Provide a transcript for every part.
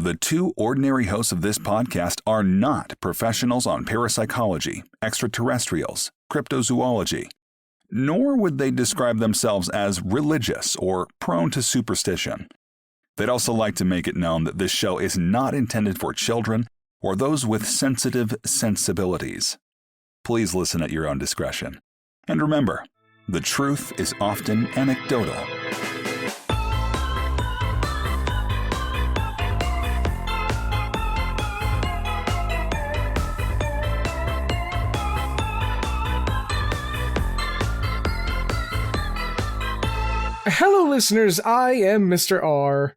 The two ordinary hosts of this podcast are not professionals on parapsychology, extraterrestrials, cryptozoology, nor would they describe themselves as religious or prone to superstition. They'd also like to make it known that this show is not intended for children or those with sensitive sensibilities. Please listen at your own discretion. And remember, the truth is often anecdotal. Hello, listeners. I am Mr. R.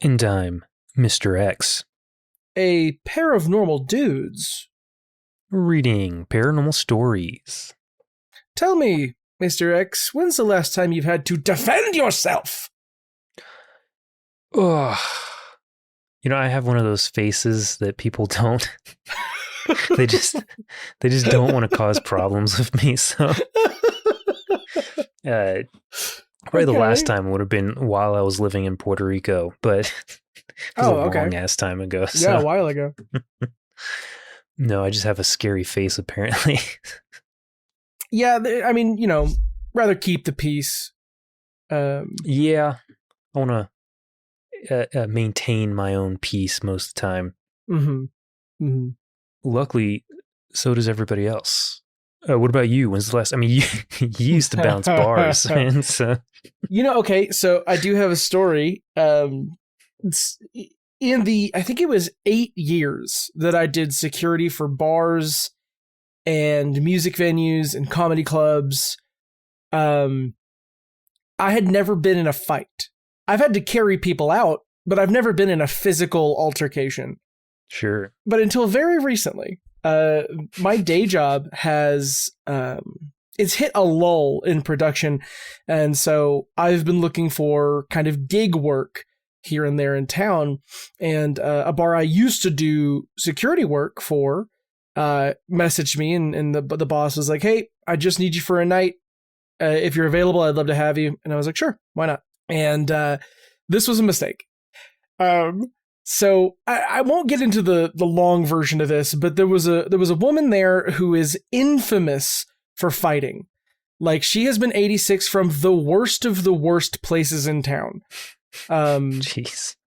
And I'm Mr. X. A pair of normal dudes. Reading paranormal stories. Tell me, Mr. X, when's the last time you've had to defend yourself? Ugh. You know, I have one of those faces that people don't. They just don't want to cause problems with me. So, probably the last time would have been while I was living in Puerto Rico, but it was a long ass time ago. So. Yeah, a while ago. No, I just have a scary face, apparently. Yeah, I mean, you know, rather keep the peace. Yeah, I want to maintain my own peace most of the time. Mm-hmm. Mm-hmm. Luckily, so does everybody else. What about you? When's the last? I mean, you used to bounce bars, man. So. You know, okay, so I do have a story. It's I think it was 8 years that I did security for bars and music venues and comedy clubs. I had never been in a fight. I've had to carry people out, but I've never been in a physical altercation. Sure. But until very recently, my day job has it's hit a lull in production, and so I've been looking for kind of gig work here and there in town. And a bar I used to do security work for messaged me, and the boss was like, "Hey, I just need you for a night. If you're available, I'd love to have you." And I was like, "Sure, why not?" And this was a mistake. So I won't get into the long version of this, but there was a woman there who is infamous for fighting. Like, she has been 86 from the worst of the worst places in town. Jeez.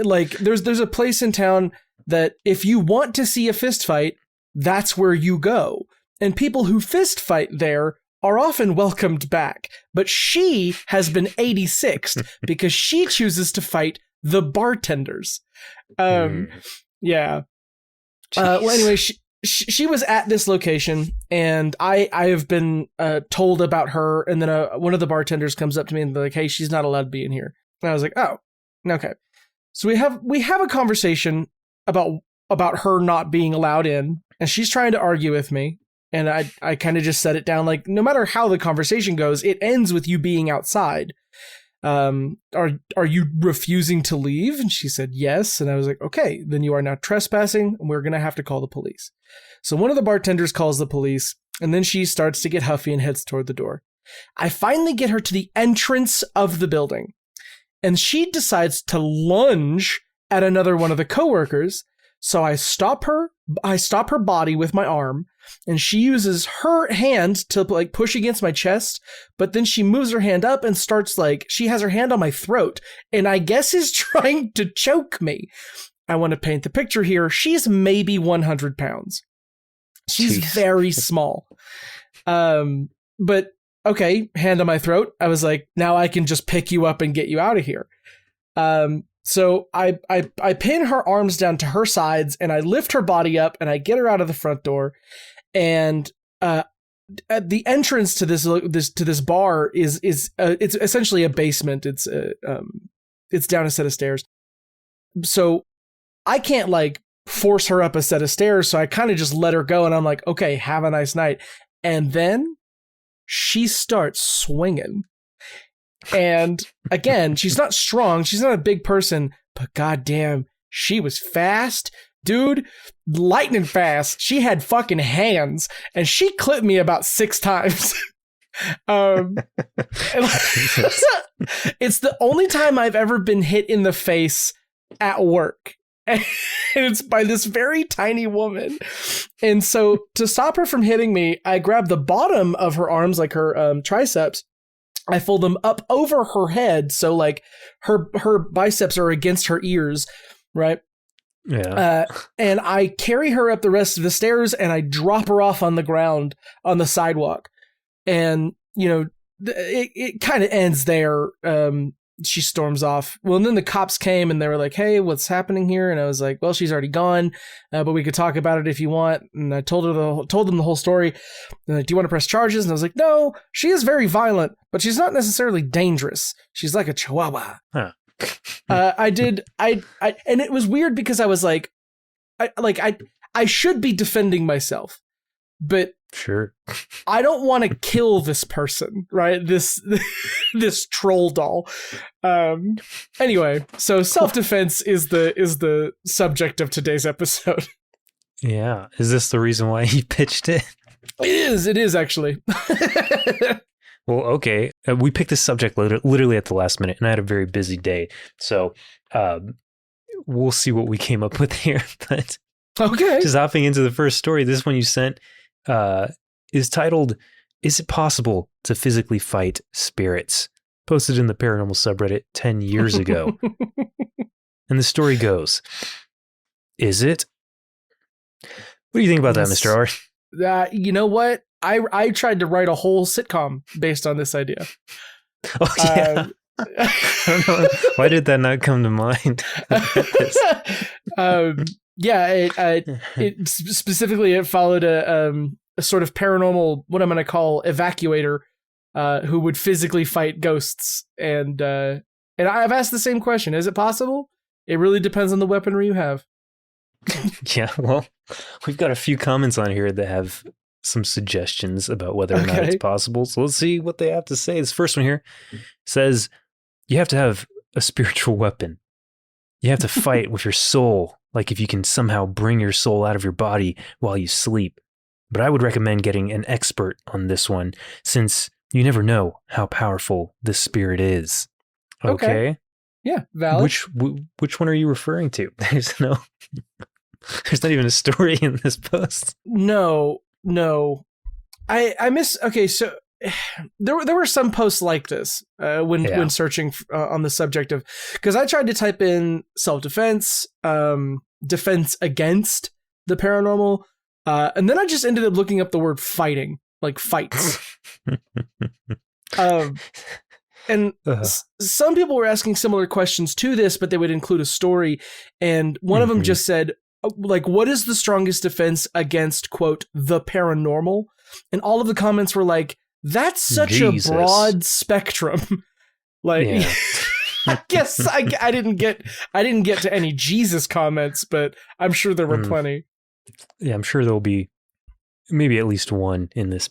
Like, there's a place in town that if you want to see a fist fight, that's where you go. And people who fist fight there are often welcomed back. But she has been 86 because she chooses to fight the bartenders. Yeah. Well, anyway, she was at this location, and I have been told about her. And then one of the bartenders comes up to me and they're like, "Hey, she's not allowed to be in here." And I was like, "Oh, okay." So we have a conversation about her not being allowed in, and she's trying to argue with me. And I kind of just set it down, like, no matter how the conversation goes, it ends with you being outside. Are you refusing to leave? And she said yes. And I was like, "Okay, then you are now trespassing, and we're going to have to call the police." So one of the bartenders calls the police, and then she starts to get huffy and heads toward the door. I finally get her to the entrance of the building, and she decides to lunge at another one of the coworkers. So I stop her body with my arm, and she uses her hand to, like, push against my chest, but then she moves her hand up and starts, like, she has her hand on my throat, and I guess is trying to choke me. I want to paint the picture here. She's maybe 100 pounds. She's very small. But okay, hand on my throat. I was like, now I can just pick you up and get you out of here. So I pin her arms down to her sides, and I lift her body up, and I get her out of the front door. And at the entrance to this bar is it's essentially a basement. It's down a set of stairs. So I can't, like, force her up a set of stairs. So I kind of just let her go, and I'm like, "Okay, have a nice night." And then she starts swinging. And again, she's not strong. She's not a big person, but goddamn, she was fast. Dude, lightning fast. She had fucking hands, and she clipped me about 6 times. It's the only time I've ever been hit in the face at work. And it's by this very tiny woman. And so to stop her from hitting me, I grab the bottom of her arms, like her triceps. I fold them up over her head. So like her biceps are against her ears, right? Yeah. And I carry her up the rest of the stairs and I drop her off on the ground on the sidewalk. And, you know, it kind of ends there. She storms off. Well, and then the cops came and they were like, hey, what's happening here? And I was like, well, she's already gone, but we could talk about it if you want. And I told them the whole story. And like, do you want to press charges? And I was like, no, she is very violent, but she's not necessarily dangerous. She's like a chihuahua. Huh. And it was weird because I was like, I should be defending myself, but Sure. I don't want to kill this person, right? This troll doll. Anyway, so self-defense is the subject of today's episode. Yeah. Is this the reason why you pitched it? It is actually. Well, okay. We picked this subject literally at the last minute, and I had a very busy day. So we'll see what we came up with here. But okay. Just hopping into the first story, this one you sent is titled, Is It Possible to Physically Fight Spirits? Posted in the Paranormal subreddit 10 years ago. And the story goes, is it? What do you think about that, Mr. R? You know what? I tried to write a whole sitcom based on this idea. Oh, yeah. I don't know. Why did that not come to mind? It specifically, it followed a sort of paranormal, what I'm going to call evacuator, who would physically fight ghosts. And I've asked the same question. Is it possible? It really depends on the weaponry you have. Yeah, well, we've got a few comments on here that have some suggestions about whether or not it's possible. So let's see what they have to say. This first one here says, you have to have a spiritual weapon. You have to fight with your soul, like if you can somehow bring your soul out of your body while you sleep. But I would recommend getting an expert on this one, since you never know how powerful this spirit is. Okay? Yeah, valid. Which one are you referring to? There's not even a story in this post. No. I miss. Okay, so there were some posts like this when searching on the subject of, because I tried to type in self-defense, defense against the paranormal, and then I just ended up looking up the word fighting, like fights. And some people were asking similar questions to this, but they would include a story, and one of them just said, like, what is the strongest defense against, quote, the paranormal? And all of the comments were like, that's such a broad spectrum. Like, yeah. I guess I didn't get to any Jesus comments, but I'm sure there were plenty. Yeah, I'm sure there'll be maybe at least one in this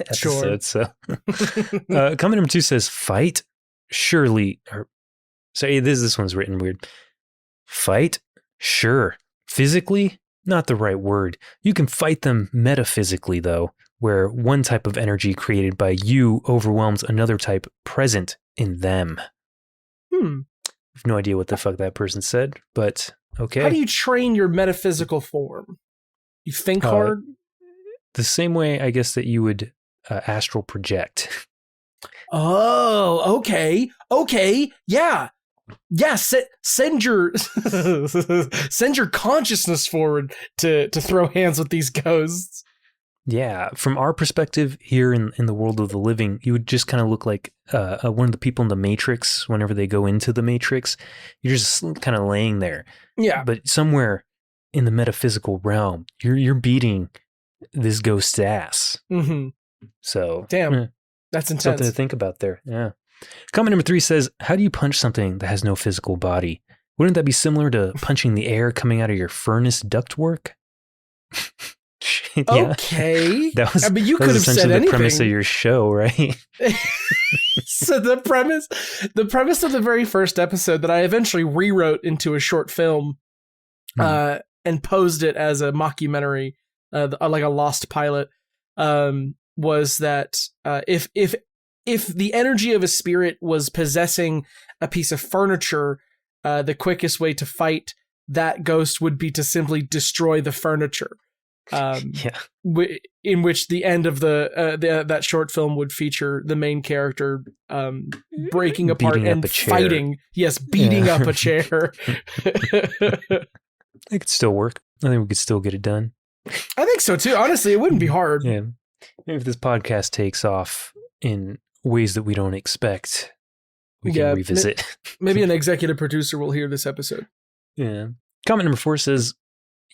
episode. Sure. So, comment number 2 says, fight? Surely. This one's written weird. Fight? Sure. Physically? Not the right word. You can fight them metaphysically, though, where one type of energy created by you overwhelms another type present in them. I have no idea what the fuck that person said, but okay. How do you train your metaphysical form? You think hard? The same way, I guess, that you would astral project. Oh, okay. Yeah. Yeah, send your consciousness forward to throw hands with these ghosts. Yeah, from our perspective here in the world of the living, you would just kind of look like one of the people in the Matrix. Whenever they go into the Matrix, you're just kind of laying there. Yeah, but somewhere in the metaphysical realm, you're beating this ghost's ass. Mm-hmm. So damn, that's intense. Something to think about there. Yeah. Comment number 3 says, how do you punch something that has no physical body? Wouldn't that be similar to punching the air coming out of your furnace ductwork? Yeah. Okay. That was, you could have said the premise of your show, right? So the premise of the very first episode that I eventually rewrote into a short film and posed it as a mockumentary, like a lost pilot, was that if the energy of a spirit was possessing a piece of furniture, the quickest way to fight that ghost would be to simply destroy the furniture. In which the end of that short film would feature the main character breaking apart and fighting. Yes, beating up a chair. It could still work. I think we could still get it done. I think so too. Honestly, it wouldn't be hard. Yeah. Maybe if this podcast takes off in ways that we don't expect, we can revisit. Maybe an executive producer will hear this episode. Yeah. Comment number 4 says,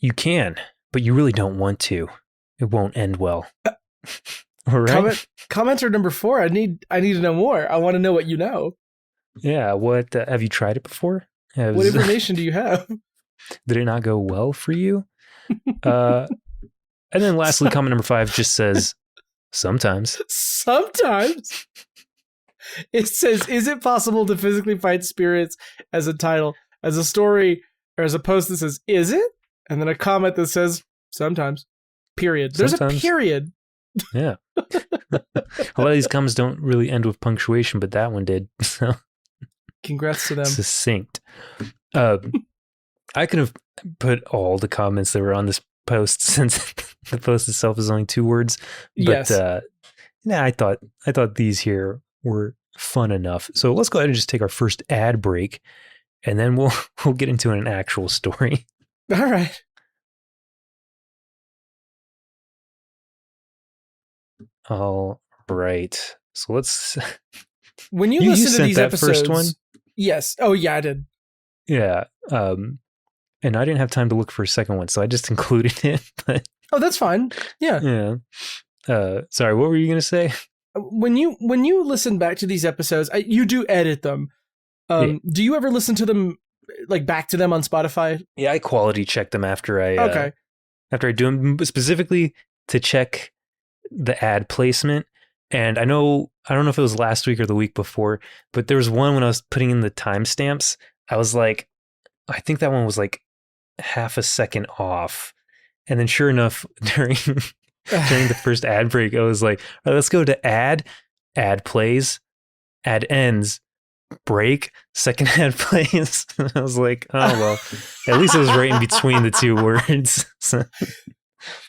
"You can, but you really don't want to. It won't end well." All right. Commenter number 4. I need to know more. I want to know what you know. Yeah. What have you tried it before? What information do you have? Did it not go well for you? And then lastly, comment number 5 just says, "Sometimes." Sometimes. It says, "Is it possible to physically fight spirits?" as a title, as a story, or as a post that says, "Is it?" And then a comment that says, "Sometimes." Period. There's Sometimes. A period. Yeah. A lot of these comments don't really end with punctuation, but that one did. So congrats to them. Succinct. I could have put all the comments that were on this post since the post itself is only 2 words. But I thought these here were fun enough. So let's go ahead and just take our first ad break, and then we'll get into an actual story. All right. All right. So let's. When you listen to these episodes, first one? Yes. Oh yeah, I did. Yeah. And I didn't have time to look for a second one, so I just included it. But oh, that's fine. Yeah. Yeah. Sorry, what were you going to say? When you listen back to these episodes, you do edit them. Do you ever listen to them, like back to them on Spotify? Yeah, I quality check them after I do them, specifically to check the ad placement. And I don't know if it was last week or the week before, but there was one when I was putting in the timestamps. I was like, I think that one was like half a second off. And then sure enough, during the first ad break, I was like, all right, let's go to ad plays, ad ends, break, second ad plays. I was like, oh, well, at least it was right in between the 2 words. So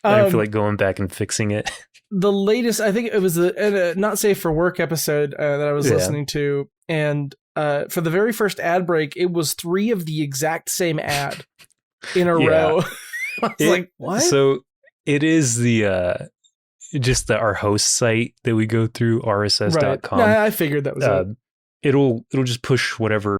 I didn't feel like going back and fixing it. The latest, I think it was a Not Safe for Work episode that I was listening to. And for the very first ad break, it was 3 of the exact same ad in a row. I was like, what? So it is the just our host site that we go through, rss.com. Right. No, I figured that was it. It'll just push whatever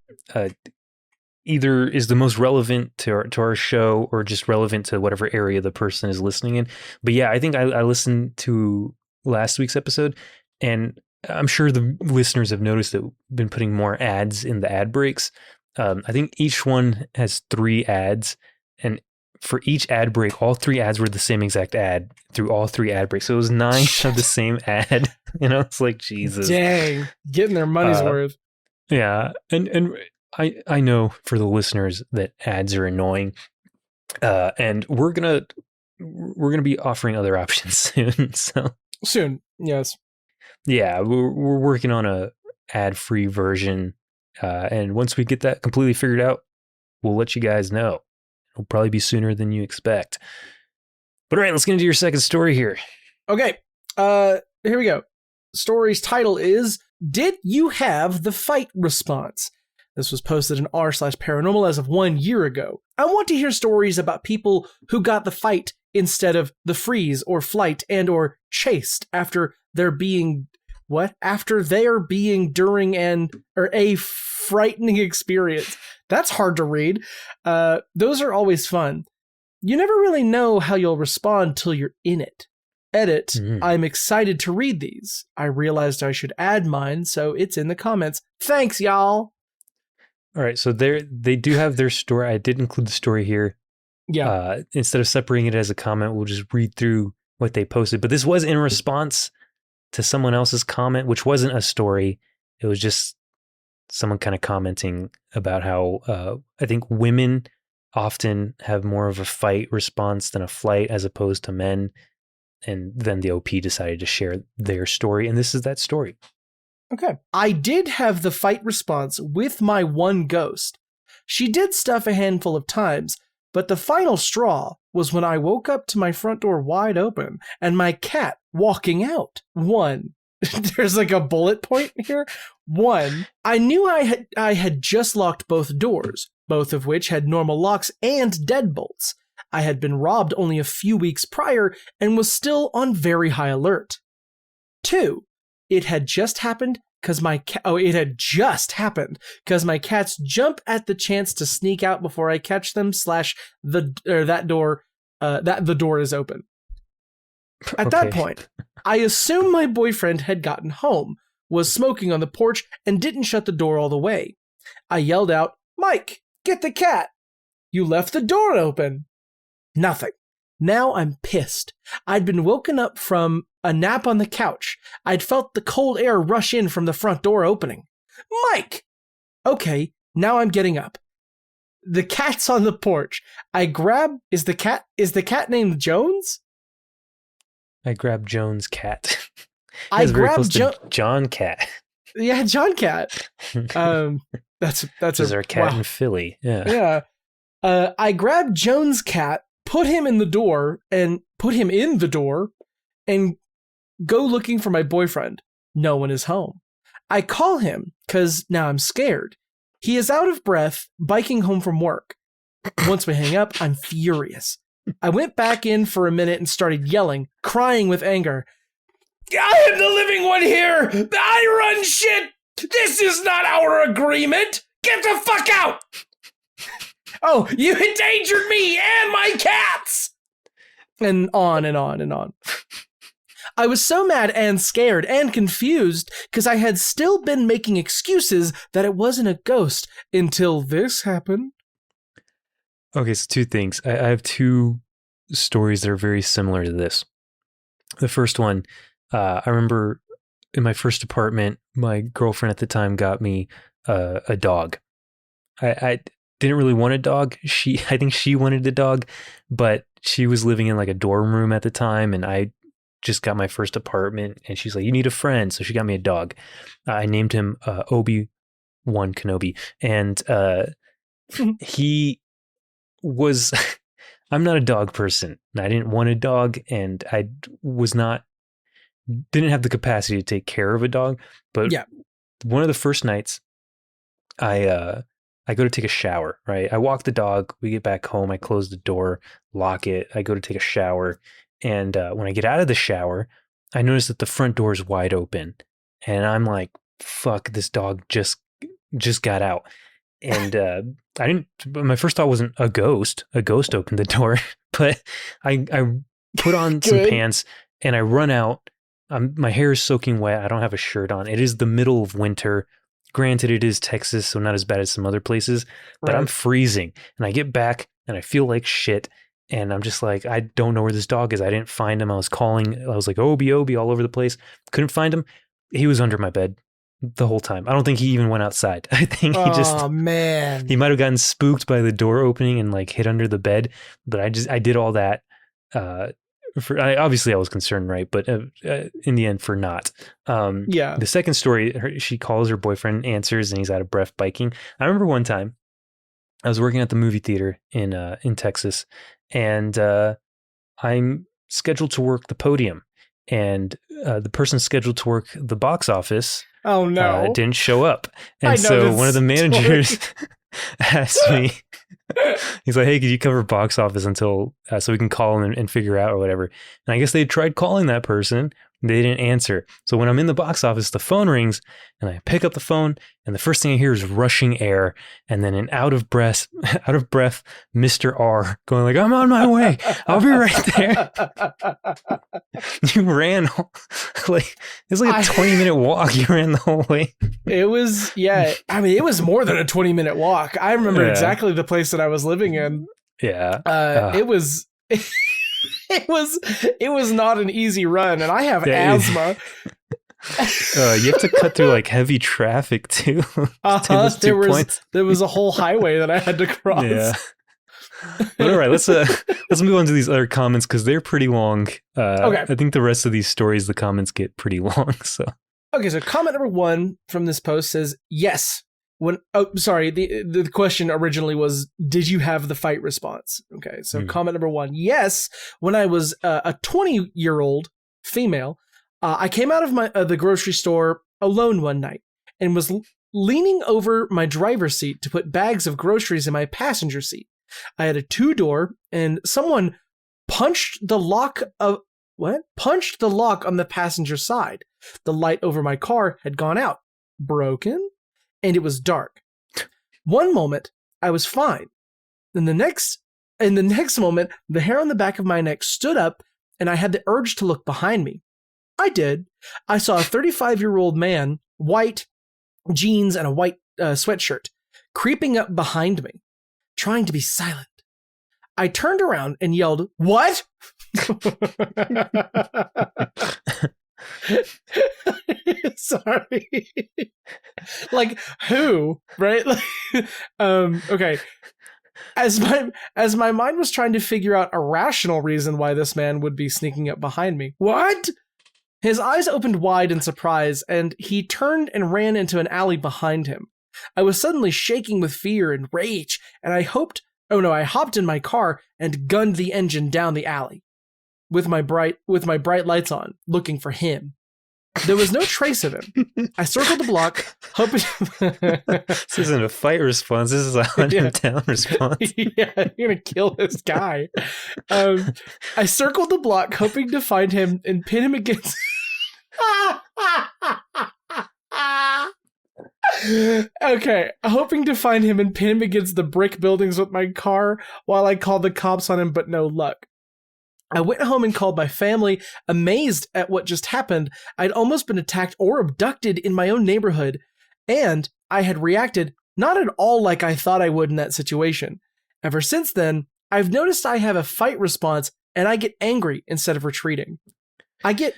either is the most relevant to our show or just relevant to whatever area the person is listening in. But yeah, I think I listened to last week's episode, and I'm sure the listeners have noticed that we've been putting more ads in the ad breaks. I think each one has 3 ads, and for each ad break, all 3 ads were the same exact ad through all 3 ad breaks. So it was 9 of the same ad. It's like, Jesus. Dang, getting their money's worth. Yeah. And I know for the listeners that ads are annoying. And we're going to be offering other options soon. So soon. Yes. Yeah. We're working on a ad-free version. And once we get that completely figured out, we'll let you guys know. It'll probably be sooner than you expect. But all right, let's get into your second story here. Okay. Here we go. Story's title is, "Did You Have the Fight Response?" This was posted in r/paranormal as of 1 year ago. I want to hear stories about people who got the fight instead of the freeze or flight and or chased after they're being during a frightening experience. That's hard to read. Those are always fun. You never really know how you'll respond till you're in it. Edit, I'm excited to read these. I realized I should add mine, so it's in the comments. Thanks, y'all. All right, so they do have their story. I did include the story here. Yeah. Instead of separating it as a comment, we'll just read through what they posted. But this was in response to someone else's comment, which wasn't a story. It was just someone kind of commenting about how I think women often have more of a fight response than a flight as opposed to men. And then the OP decided to share their story. And this is that story. Okay. I did have the fight response with my one ghost. She did stuff a handful of times, but the final straw was when I woke up to my front door wide open and my cat walking out. 1. There's like a bullet point here. 1. I knew I had just locked both doors, both of which had normal locks and deadbolts. I had been robbed only a few weeks prior and was still on very high alert. 2. It had just happened because my cats jump at the chance to sneak out before I catch them / the door is open. At that point, I assumed my boyfriend had gotten home, was smoking on the porch, and didn't shut the door all the way. I yelled out, "Mike, get the cat! You left the door open!" Nothing. Now I'm pissed. I'd been woken up from a nap on the couch. I'd felt the cold air rush in from the front door opening. "Mike!" Okay, now I'm getting up. The cat's on the porch. I grab... Is the cat named Jones? I grab Jones' cat. I grab John Cat. Yeah, John Cat. That's our cat in Philly. Yeah. Yeah. I grab Jones' cat, put him in the door, and go looking for my boyfriend. No one is home. I call him because now I'm scared. He is out of breath, biking home from work. Once we hang up, I'm furious. I went back in for a minute and started yelling, crying with anger. "I am the living one here! I run shit! This is not our agreement! Get the fuck out! Oh, you endangered me and my cats!" And on and on and on. I was so mad and scared and confused because I had still been making excuses that it wasn't a ghost until this happened. Okay, so 2 things. I have 2 stories that are very similar to this. The first one, I remember in my first apartment, my girlfriend at the time got me a dog. I didn't really want a dog. I think she wanted a dog, but she was living in like a dorm room at the time, and I just got my first apartment, and she's like, "You need a friend," so she got me a dog. I named him Obi-Wan Kenobi, and he was. I'm not a dog person. I didn't want a dog, and I didn't have the capacity to take care of a dog. But one of the first nights, I go to take a shower, right? I walk the dog, we get back home, I close the door, lock it, I go to take a shower. And when I get out of the shower, I notice that the front door is wide open. And I'm like, fuck, this dog just got out. And my first thought wasn't a ghost. A ghost opened the door. But I put on some pants and I run out. My hair is soaking wet. I don't have a shirt on. It is the middle of winter. Granted, it is Texas, so not as bad as some other places, but I'm freezing. And I get back and I feel like shit. And I'm just like, I don't know where this dog is. I didn't find him. I was calling. I was like, Obi all over the place. Couldn't find him. He was under my bed the whole time. I don't think he even went outside. I think he might have gotten spooked by the door opening and like hid under the bed. But I did all that. Obviously I was concerned, right? But in the end, for not. The second story, she calls her boyfriend, answers, and he's out of breath biking. I remember one time I was working at the movie theater in Texas, and I'm scheduled to work the podium, and the person scheduled to work the box office didn't show up. And so one of the managers asked me, he's like, "Hey, could you cover box office until so we can call and figure out or whatever?" And I guess they tried calling that person. They didn't answer. So when I'm in the box office, the phone rings and I pick up the phone and the first thing I hear is rushing air and then an out of breath Mr. R going like, "I'm on my way. I'll be right there." You ran it's like a 20-minute walk. You ran the whole way. It was, it was more than a 20-minute walk. I remember exactly the place that I was living in. Yeah. It was it was not an easy run, and I have asthma. You have to cut through like heavy traffic too. There was a whole highway that I had to cross. Yeah. But all right, let's move on to these other comments because they're pretty long. Okay. I think the rest of these stories, the comments get pretty long. So comment number 1 from this post says, "Yes, The question originally was, did you have the fight response? Okay, so comment number 1, yes. When I was a 20-year-old female, I came out of the grocery store alone one night and was leaning over my driver's seat to put bags of groceries in my passenger seat. I had a 2-door, and someone punched the lock on the passenger side. The light over my car had gone out, broken, and it was dark. One moment, I was fine. In the next moment, the hair on the back of my neck stood up, and I had the urge to look behind me. I did. I saw a 35-year-old man, white jeans and a white sweatshirt, creeping up behind me, trying to be silent. I turned around and yelled, "What?" Sorry. Like, who? Right? Okay. As my mind was trying to figure out a rational reason why this man would be sneaking up behind me. What? His eyes opened wide in surprise, and he turned and ran into an alley behind him. I was suddenly shaking with fear and rage, and I hopped in my car and gunned the engine down the alley with my bright lights on, looking for him. There was no trace of him. I circled the block, hoping... This isn't a fight response. This is a hunt him down response. Yeah, you're going to kill this guy. I circled the block, hoping to find him and pin him against... Okay, hoping to find him and pin him against the brick buildings with my car while I called the cops on him, but no luck. I went home and called my family, amazed at what just happened. I'd almost been attacked or abducted in my own neighborhood, and I had reacted not at all like I thought I would in that situation. Ever since then, I've noticed I have a fight response, and I get angry instead of retreating. I get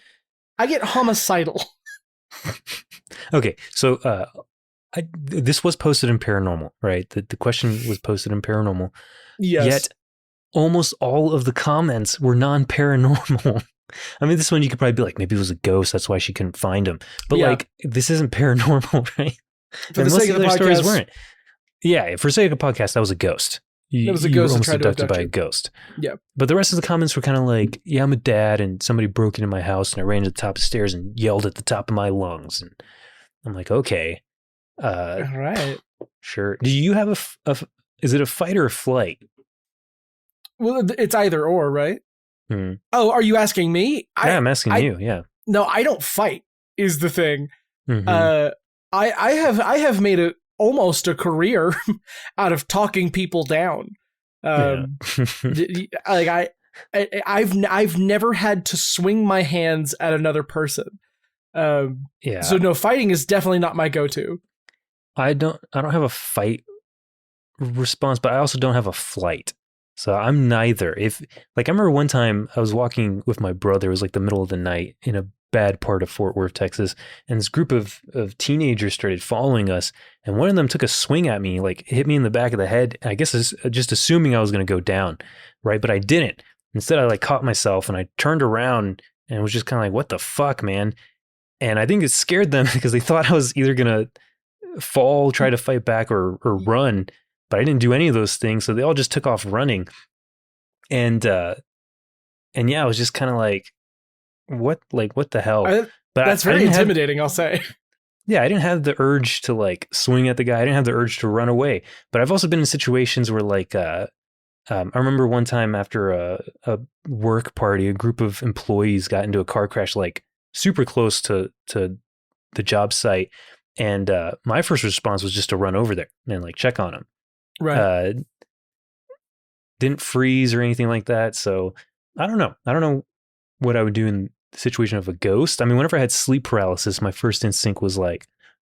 homicidal. Okay, so this was posted in Paranormal, right? The question was posted in Paranormal. Yes. Yet almost all of the comments were non-paranormal. I mean, this one you could probably be like, maybe it was a ghost, that's why she couldn't find him. But like, this isn't paranormal, right? For the sake of the podcast, stories weren't. Yeah, for the sake of the podcast, that was a ghost. That was a ghost almost that tried abducted to by abduct a you. ghost. Yeah. But the rest of the comments were kind of like, yeah, I'm a dad, and somebody broke into my house, and I ran to the top of the stairs and yelled at the top of my lungs. And I'm like, okay. All right. Sure. Do you have is it a fight or a flight? Well, it's either or, right? Hmm. Oh, are you asking me? Yeah, I'm asking you. Yeah. No, I don't fight. Is the thing. Mm-hmm. I have made almost a career out of talking people down. Like I've never had to swing my hands at another person. Yeah. So no, fighting is definitely not my go-to. I don't have a fight response, but I also don't have a flight. So I'm neither. I remember one time I was walking with my brother, it was like the middle of the night in a bad part of Fort Worth, Texas, and this group of teenagers started following us, and one of them took a swing at me, like hit me in the back of the head, I guess just assuming I was going to go down, right? But I didn't. Instead, I caught myself and I turned around and was just kind of like, what the fuck, man? And I think it scared them because they thought I was either going to fall, try to fight back or run. But I didn't do any of those things, so they all just took off running. And yeah, I was just kind of like, what the hell? That's very intimidating, I'll say. Yeah, I didn't have the urge to swing at the guy. I didn't have the urge to run away. But I've also been in situations where I remember one time after a work party, a group of employees got into a car crash super close to the job site. And my first response was just to run over there and check on them. Right. Didn't freeze or anything like that. So I don't know what I would do in the situation of a ghost. I mean, whenever I had sleep paralysis, my first instinct was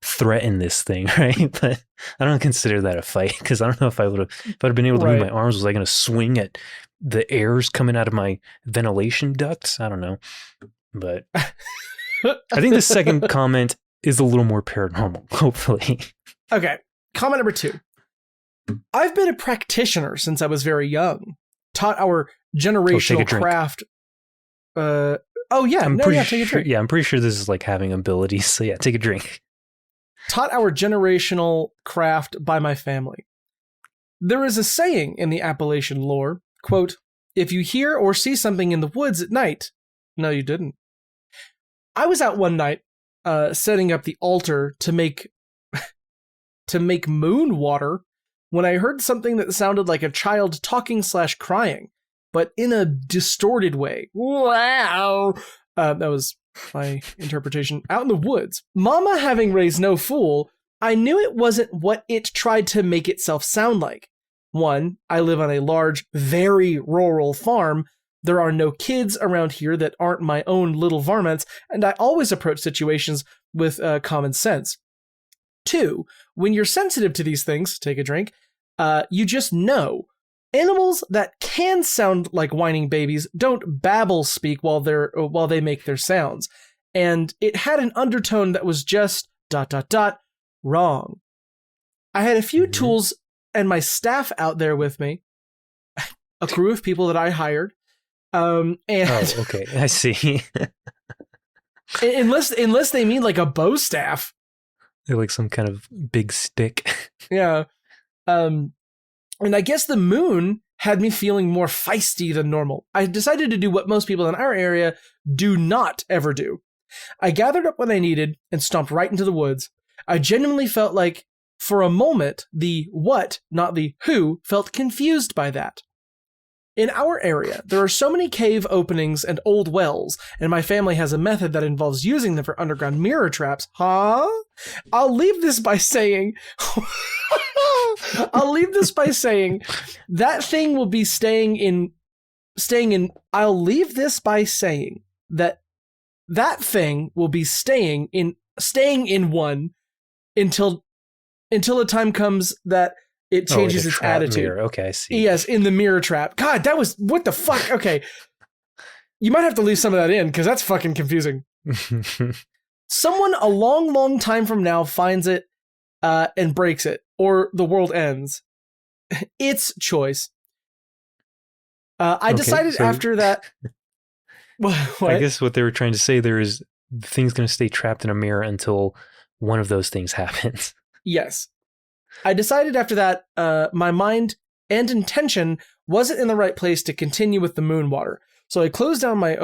threaten this thing, right? But I don't consider that a fight because I don't know if I would have been able to move my arms. Was I going to swing at the airs coming out of my ventilation ducts? I don't know. But I think the second comment is a little more paranormal, hopefully. Okay. Comment number 2. I've been a practitioner since I was very young. Taught our generational craft. I'm pretty sure this is having abilities. So yeah, take a drink. taught our generational craft by my family. There is a saying in the Appalachian lore, quote, "If you hear or see something in the woods at night," no, you didn't. I was out one night setting up the altar to make moon water when I heard something that sounded like a child talking/crying, but in a distorted way. Wow. That was my interpretation. Out in the woods. Mama having raised no fool, I knew it wasn't what it tried to make itself sound like. One, I live on a large, very rural farm. There are no kids around here that aren't my own little varmints, and I always approach situations with common sense. Two, when you're sensitive to these things, take a drink, you just know. Animals that can sound like whining babies don't babble speak while they make their sounds. And it had an undertone that was just ... wrong. I had a few tools and my staff out there with me, a crew of people that I hired. And okay, I see. unless they mean like a bow staff. They're like some kind of big stick. Yeah. And I guess the moon had me feeling more feisty than normal. I decided to do what most people in our area do not ever do. I gathered up what I needed and stomped right into the woods. I genuinely felt like, for a moment, the what, not the who, felt confused by that. In our area, there are so many cave openings and old wells, and my family has a method that involves using them for underground mirror traps. Huh? I'll leave this by saying that thing will be staying in one until a time comes that it changes its attitude. Mirror. Okay, I see. Yes, in the mirror trap. God, that was, what the fuck? Okay. You might have to leave some of that in, because that's fucking confusing. Someone a long, long time from now finds it and breaks it, or the world ends. It's choice. I decided after that... What? I guess what they were trying to say there is the thing's going to stay trapped in a mirror until one of those things happens. Yes. I decided after that my mind and intention wasn't in the right place to continue with the moon water. So I closed down my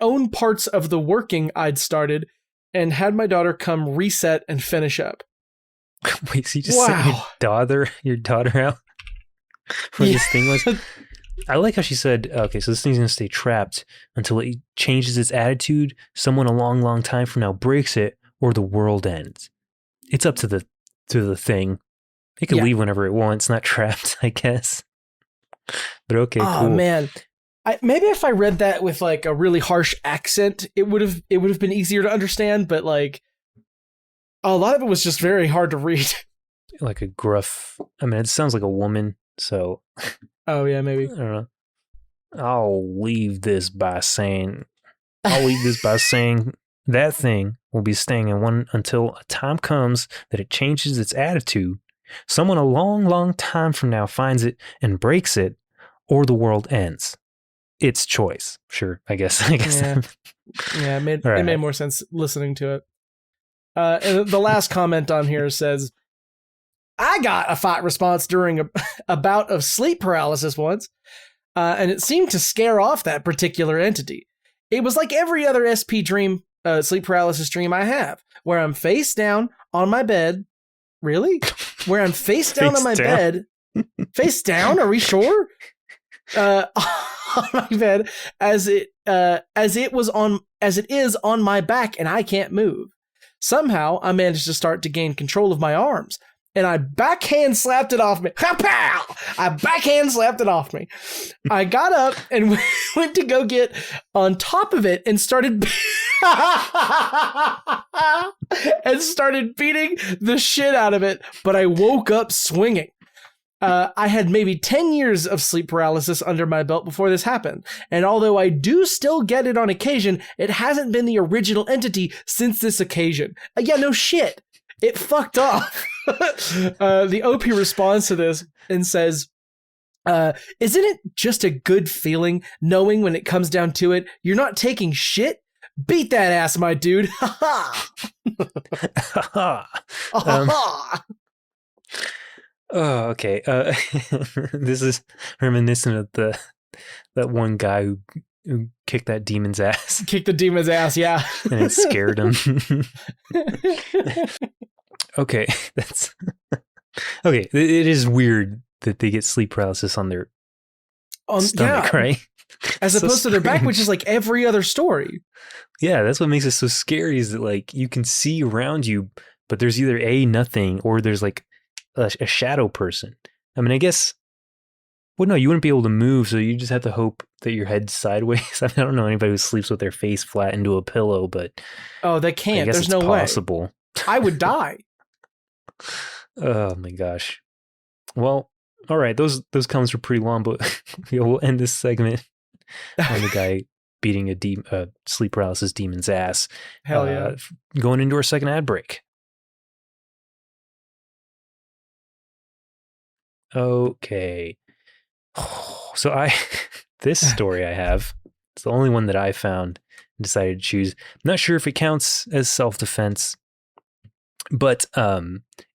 own parts of the working I'd started and had my daughter come reset and finish up. Wait, so you just sent your daughter out where this thing was? I like how she said, okay, so this thing's going to stay trapped until it changes its attitude, someone a long, long time from now breaks it, or the world ends. It's up to the thing. It can leave whenever it wants, not trapped, I guess. But okay, cool. Oh, man. Maybe if I read that with like a really harsh accent, it would have been easier to understand, but like a lot of it was just very hard to read. Like a gruff, I mean, it sounds like a woman, so... Oh, yeah, maybe. I don't know. I'll leave this by saying that thing will be staying in one until a time comes that it changes its attitude. Someone a long, long time from now finds it and breaks it, or the world ends. It's choice. Sure, I guess. Yeah, it made more sense listening to it. And the last comment on here says, I got a fight response during a bout of sleep paralysis once, and it seemed to scare off that particular entity. It was like every other SP dream, sleep paralysis dream I have, where I'm face down on my bed. Really? Where I'm face down on my bed. Face down? Are we sure? On my bed, as it is on my back, and I can't move. Somehow, I managed to start to gain control of my arms. And I backhand slapped it off me. Ha-pow! I backhand slapped it off me. I got up and went to go get on top of it and started beating the shit out of it. But I woke up swinging. I had maybe 10 years of sleep paralysis under my belt before this happened. And although I do still get it on occasion, it hasn't been the original entity since this occasion. Yeah, no shit. It fucked off. The OP responds to this and says, isn't it just a good feeling knowing when it comes down to it, you're not taking shit, Beat that ass, my dude. Ha ha. Oh, okay. This is reminiscent of that one guy who kicked that demon's ass. Kicked the demon's ass, yeah. And it scared him. Okay, that's okay. It is weird that they get sleep paralysis on their stomach, right? As opposed to their back, which is like every other story. Yeah, that's what makes it so scary. Is that like you can see around you, but there's either nothing or there's like a shadow person. I mean, I guess. Well, no, you wouldn't be able to move, so you just have to hope that your head's sideways. I don't know anybody who sleeps with their face flat into a pillow, but they can't. I guess There's it's no possible. way. I would die. Oh my gosh. Well, all right. Those comments were pretty long, but we'll end this segment on the guy beating a sleep paralysis demon's ass. Hell yeah. Going into our second ad break. Okay. So this story I have, it's the only one that I found and decided to choose. I'm not sure if it counts as self-defense, but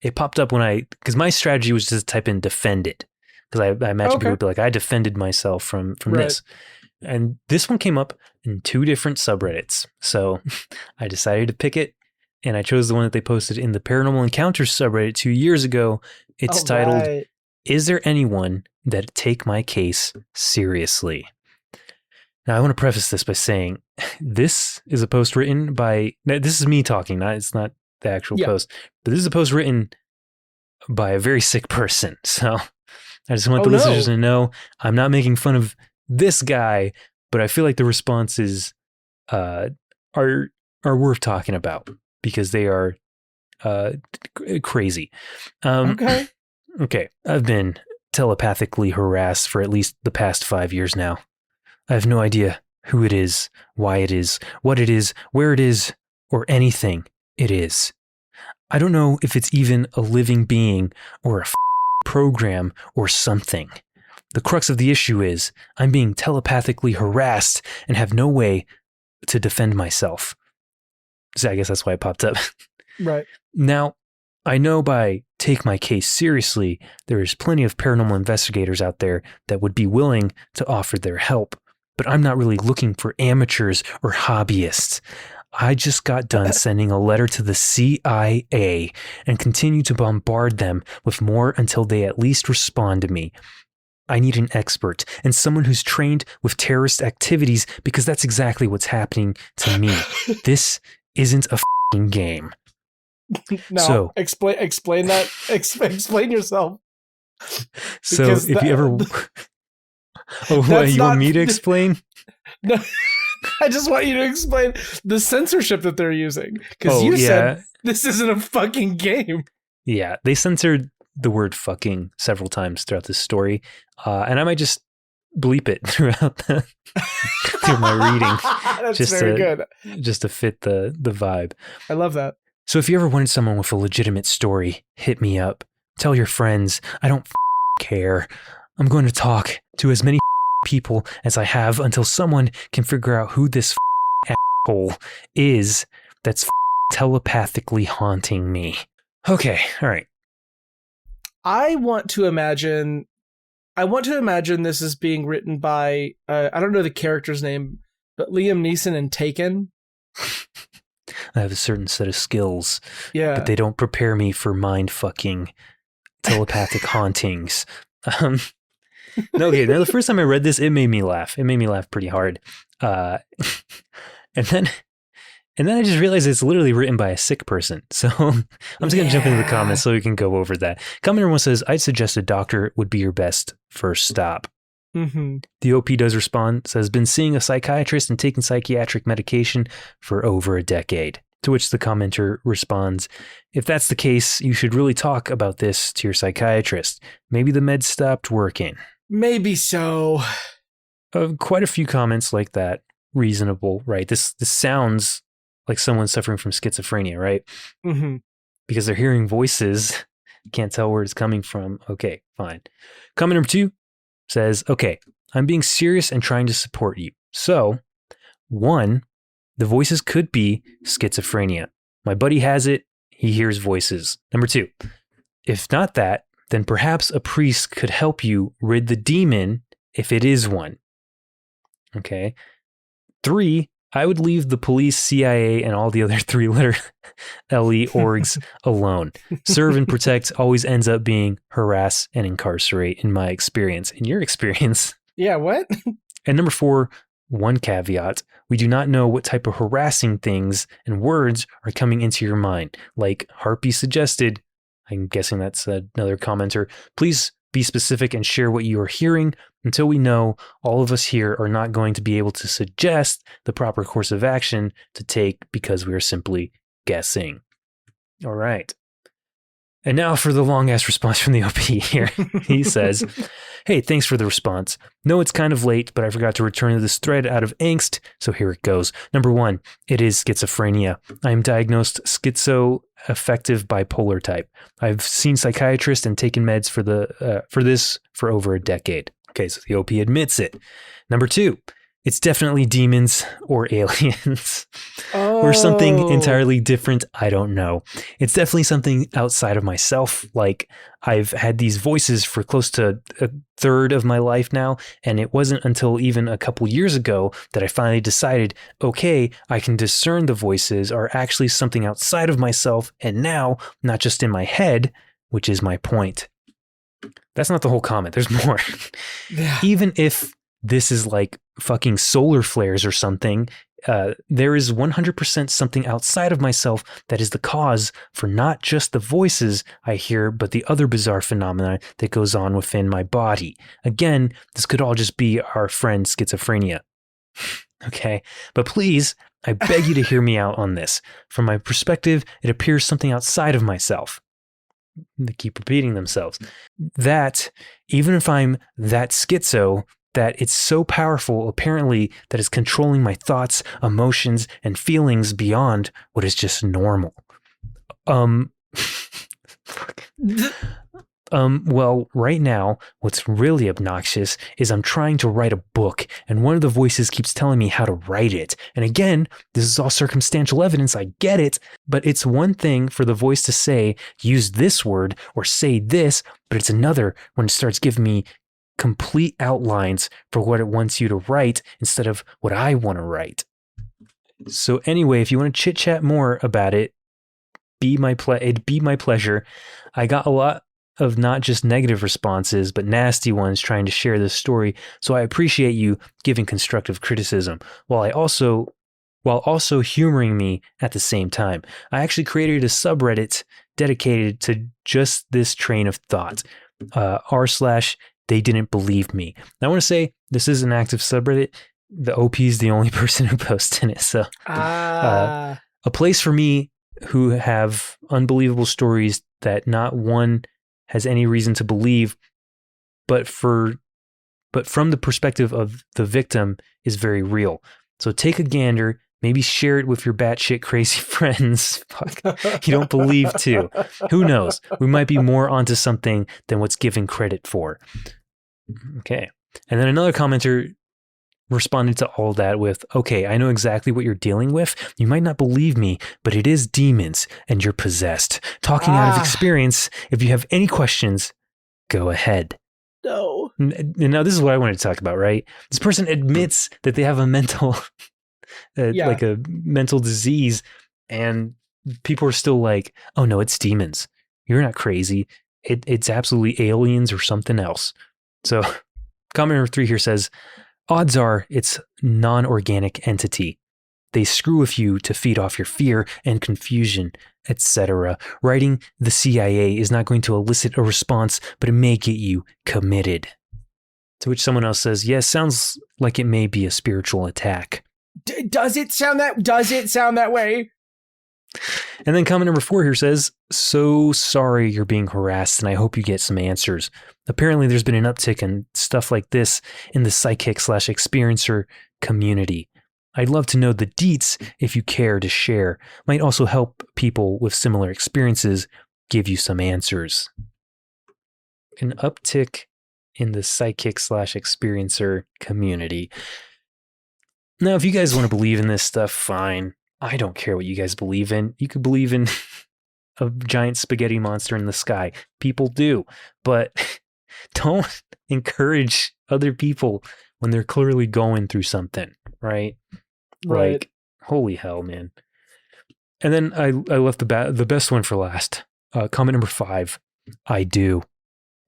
it popped up because my strategy was just to type in defended, because I imagine people would be like, I defended myself from this. And this one came up in 2 different subreddits. So I decided to pick it, and I chose the one that they posted in the Paranormal Encounters subreddit 2 years ago. It's titled, Is There Anyone That'd Take My Case Seriously? Now, I want to preface this by saying this is a post written by, this is me talking, it's not the actual post, but this is a post written by a very sick person. So I just want the listeners to know I'm not making fun of this guy, but I feel like the responses are worth talking about because they are crazy. Okay. I've been telepathically harassed for at least the past 5 years now. I have no idea who it is, why it is, what it is, where it is, or anything it is. I don't know if it's even a living being or a program or something. The crux of the issue is I'm being telepathically harassed and have no way to defend myself. So I guess that's why it popped up. Right. Now, I know by take my case seriously, there is plenty of paranormal investigators out there that would be willing to offer their help, but I'm not really looking for amateurs or hobbyists. I just got done sending a letter to the CIA and continue to bombard them with more until they at least respond to me. I need an expert and someone who's trained with terrorist activities because that's exactly what's happening to me. This isn't a f***ing game. No, so, explain that. Explain yourself. So if you ever... you want me to explain? No, I just want you to explain the censorship that they're using. Because you said this isn't a fucking game. Yeah, they censored the word fucking several times throughout this story. And I might just bleep it throughout through my reading. That's just very good. Just to fit the vibe. I love that. So if you ever wanted someone with a legitimate story, hit me up. Tell your friends. I don't care. I'm going to talk to as many people as I have until someone can figure out who this asshole is that's telepathically haunting me. Okay, all right. I want to imagine this is being written by, I don't know the character's name, but Liam Neeson in Taken. I have a certain set of skills, but they don't prepare me for mind-fucking telepathic hauntings. No, okay, now the first time I read this, it made me laugh. It made me laugh pretty hard. And then I just realized it's literally written by a sick person. So I'm just going to jump into the comments so we can go over that. Commenter one says, I'd suggest a doctor would be your best first stop. Mm-hmm. The OP does respond, says, been seeing a psychiatrist and taking psychiatric medication for over a decade. To which the commenter responds, if that's the case, you should really talk about this to your psychiatrist. Maybe the meds stopped working. Maybe so. Quite a few comments like that. Reasonable, right? This sounds like someone suffering from schizophrenia, right? Mm-hmm. Because they're hearing voices. Can't tell where it's coming from. Okay, fine. Comment number 2 says, okay, I'm being serious and trying to support you. So, 1, The voices could be schizophrenia. My buddy has it. He hears voices. Number 2, if not that, then perhaps a priest could help you rid the demon if it is one. Okay. 3, I would leave the police, CIA, and all the other 3-letter LE orgs alone. Serve and protect always ends up being harass and incarcerate in my experience. In your experience. Yeah, what? And number 4, one caveat. We do not know what type of harassing things and words are coming into your mind. Like Harpy suggested, I'm guessing that's another commenter, please be specific and share what you are hearing. Until we know, all of us here are not going to be able to suggest the proper course of action to take because we are simply guessing. All right. And now for the long-ass response from the OP here. He says, hey, thanks for the response. No, it's kind of late, but I forgot to return to this thread out of angst, so here it goes. Number 1, it is schizophrenia. I am diagnosed schizoaffective bipolar type. I've seen psychiatrists and taken meds for this for over a decade. Okay, so the OP admits it. Number 2, it's definitely demons or aliens or something entirely different. I don't know. It's definitely something outside of myself. Like I've had these voices for close to a third of my life now. And it wasn't until even a couple years ago that I finally decided, okay, I can discern the voices are actually something outside of myself. And now not just in my head, which is my point. That's not the whole comment. There's more. Yeah. Even if this is like fucking solar flares or something, there is 100% something outside of myself that is the cause for not just the voices I hear, but the other bizarre phenomena that goes on within my body. Again, this could all just be our friend schizophrenia. Okay, but please, I beg you to hear me out on this. From my perspective, it appears something outside of myself. They keep repeating themselves. That, even if I'm that schizo, that it's so powerful, apparently, that it's controlling my thoughts, emotions, and feelings beyond what is just normal. Well, right now, what's really obnoxious is I'm trying to write a book, and one of the voices keeps telling me how to write it. And again, this is all circumstantial evidence, I get it, but it's one thing for the voice to say, use this word, or say this, but it's another when it starts giving me complete outlines for what it wants you to write instead of what I want to write. So anyway, if you want to chit chat more about it, it'd be my pleasure. I got a lot of not just negative responses, but nasty ones trying to share this story. So I appreciate you giving constructive criticism while also humoring me at the same time. I actually created a subreddit dedicated to just this train of thought. r/they didn't believe me. Now, I want to say this is an active subreddit. The OP is the only person who posts in it. So a place for me who have unbelievable stories that not one has any reason to believe, but from the perspective of the victim is very real. So take a gander, maybe share it with your batshit crazy friends. Fuck, you don't believe too. Who knows? We might be more onto something than what's given credit for. Okay. And then another commenter responded to all that with, okay, I know exactly what you're dealing with. You might not believe me, but it is demons and you're possessed. Talking out of experience, if you have any questions, go ahead. No. Now, this is what I wanted to talk about, right? This person admits that they have a mental, like a mental disease, and people are still like, oh no, it's demons. You're not crazy. It's absolutely aliens or something else. So comment number 3 here says, odds are it's non-organic entity. They screw with you to feed off your fear and confusion, etc. Writing the CIA is not going to elicit a response, but it may get you committed. To which someone else says, yes, sounds like it may be a spiritual attack. Does it sound that way? And then comment number 4 here says, so sorry you're being harassed and I hope you get some answers. Apparently there's been an uptick in stuff like this in the psychic/experiencer community. I'd love to know the deets if you care to share. Might also help people with similar experiences give you some answers. An uptick in the psychic/experiencer community. Now, if you guys want to believe in this stuff, fine. I don't care what you guys believe in. You could believe in a giant spaghetti monster in the sky. People do. But don't encourage other people when they're clearly going through something, right? Right. Like, holy hell, man. And then I left the best one for last. Comment number 5. I do.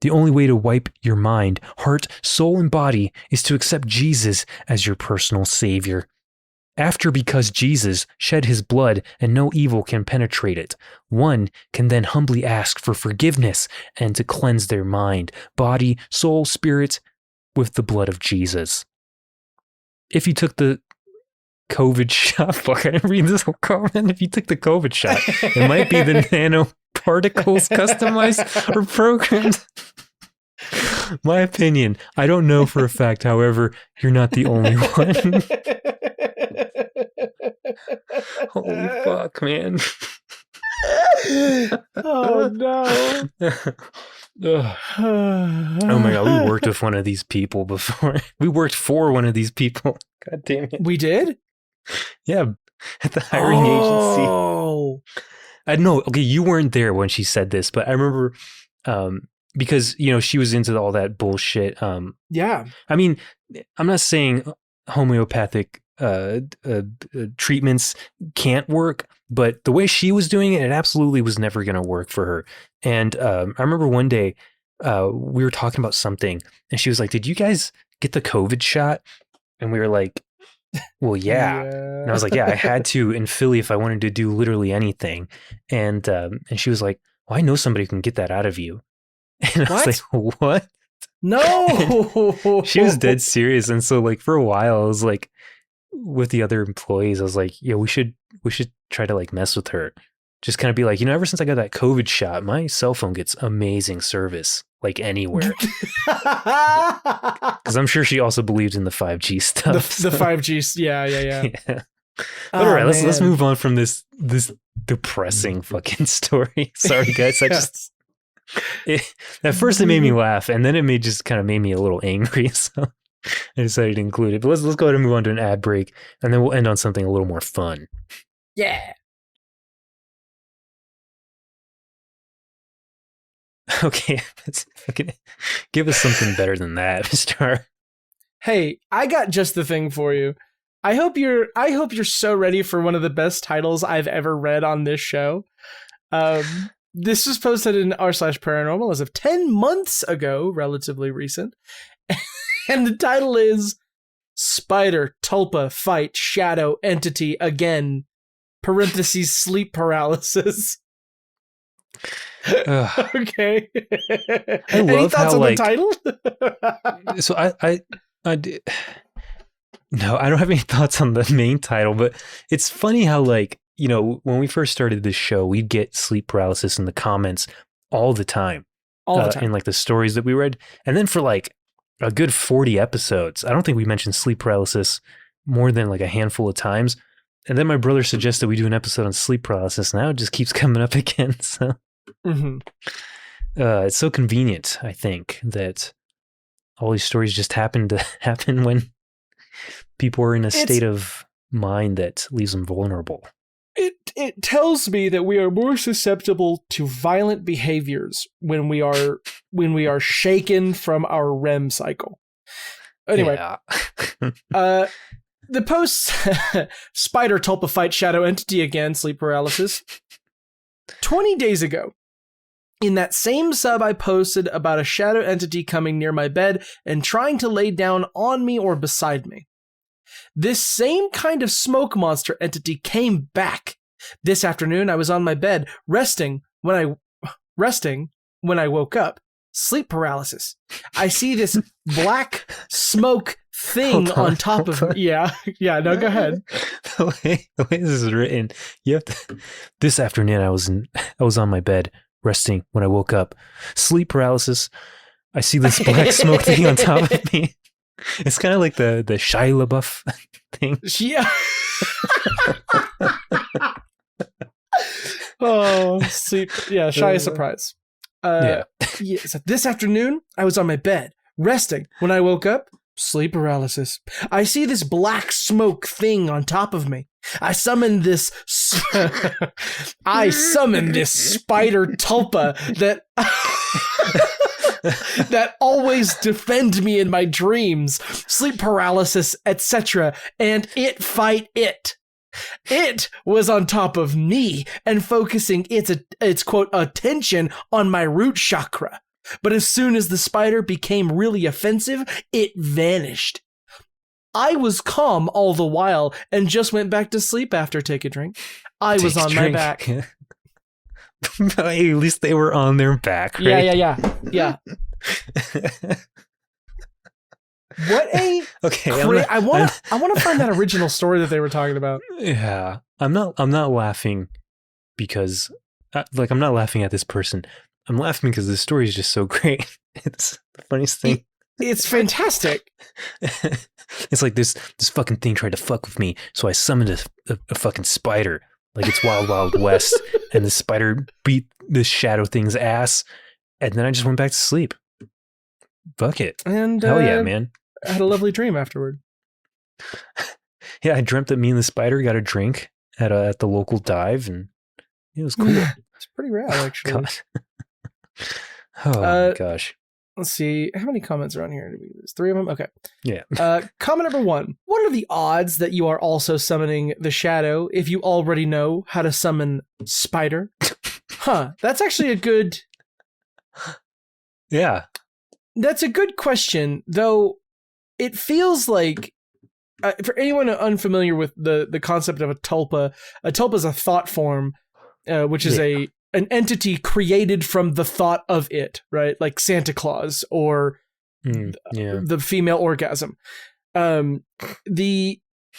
The only way to wipe your mind, heart, soul, and body is to accept Jesus as your personal savior. Because Jesus shed his blood and no evil can penetrate it, one can then humbly ask for forgiveness and to cleanse their mind, body, soul, spirit with the blood of Jesus. If you took the COVID shot, fuck, I didn't read this whole comment. If you took the COVID shot, it might be the nanoparticles customized or programmed. My opinion, I don't know for a fact, however, you're not the only one. Holy fuck, man. Oh no. Oh my god, we worked with one of these people before. We worked for one of these people. God damn it. We did? Yeah, at the hiring agency. Oh. I know, okay, you weren't there when she said this, but I remember because, you know, she was into all that bullshit. Yeah. I mean, I'm not saying homeopathic treatments can't work, but the way she was doing it, it absolutely was never going to work for her. And I remember one day we were talking about something and she was like, did you guys get the COVID shot? And we were like, well, yeah. And I was like, yeah, I had to in Philly if I wanted to do literally anything. And she was like, well, I know somebody who can get that out of you. And I was like, what? No. She was dead serious. And so like for a while I was like, with the other employees, I was like, yeah, we should try to like mess with her. Just kind of be like, you know, ever since I got that COVID shot, my cell phone gets amazing service, like anywhere. Because I'm sure she also believed in the 5G stuff. The 5G, yeah. But all right, let's move on from this depressing fucking story. Sorry, guys. At first it made me laugh, and then it just kind of made me a little angry. So I decided to include it. But let's go ahead and move on to an ad break, and then we'll end on something a little more fun. Yeah. Okay, give us something better than that, Mr. Hey, I got just the thing for you. I hope you're so ready for one of the best titles I've ever read on this show. This was posted in r/paranormal as of 10 months ago, relatively recent. And the title is Spider Tulpa Fight Shadow Entity Again, parentheses sleep paralysis. Okay. I love Any thoughts how, on like, the title? So I did. No, I don't have any thoughts on the main title, but it's funny how, like, you know, when we first started this show, we'd get sleep paralysis in the comments all the time. All the time. In like the stories that we read. And then for like a good 40 episodes, I don't think we mentioned sleep paralysis more than like a handful of times. And then my brother suggested we do an episode on sleep paralysis. Now it just keeps coming up again. So it's so convenient, I think, that all these stories just happen to happen when people are in a state of mind that leaves them vulnerable. It tells me that we are more susceptible to violent behaviors when we are shaken from our REM cycle. Anyway, the post Spider Tulpa Fight Shadow Entity Again, sleep paralysis. 20 days ago, in that same sub, I posted about a shadow entity coming near my bed and trying to lay down on me or beside me. This same kind of smoke monster entity came back. This afternoon, I was on my bed, resting when I woke up. Sleep paralysis. I see this black smoke thing on top of me. Yeah, no, go ahead. The way this is written, you have to, this afternoon, I was on my bed, resting when I woke up. Sleep paralysis. I see this black smoke thing on top of me. It's kind of like the Shia LaBeouf thing. Yeah. Oh, sleep. Yeah, Shia surprise. So this afternoon, I was on my bed, resting when I woke up. Sleep paralysis. I see this black smoke thing on top of me. I summon this spider Tulpa that always defend me in my dreams. Sleep paralysis, etc. And it fight it. It was on top of me and focusing its quote attention on my root chakra. But as soon as the spider became really offensive, it vanished. I was calm all the while and just went back to sleep after take a drink. I was on my back. Hey, at least they were on their back, right? Yeah. What a okay. I want to find that original story that they were talking about. Yeah, I'm not laughing because I'm not laughing at this person. I'm laughing because the story is just so great. It's the funniest thing. It's fantastic. It's like this fucking thing tried to fuck with me, so I summoned a fucking spider, like it's Wild Wild West, and the spider beat this shadow thing's ass, and then I just went back to sleep. Fuck it. And hell yeah, man. I had a lovely dream afterward. Yeah, I dreamt that me and the spider got a drink at the local dive, and it was cool. It's pretty rad, actually. God. Oh my gosh. Let's see. How many comments are on here? There's 3 of them? Okay. Yeah. Comment number 1. What are the odds that you are also summoning the shadow if you already know how to summon spider? That's actually a good... Yeah. That's a good question, though it feels like, for anyone unfamiliar with the concept of a tulpa is a thought form, which is an entity created from the thought of it, right? Like Santa Claus or the female orgasm. A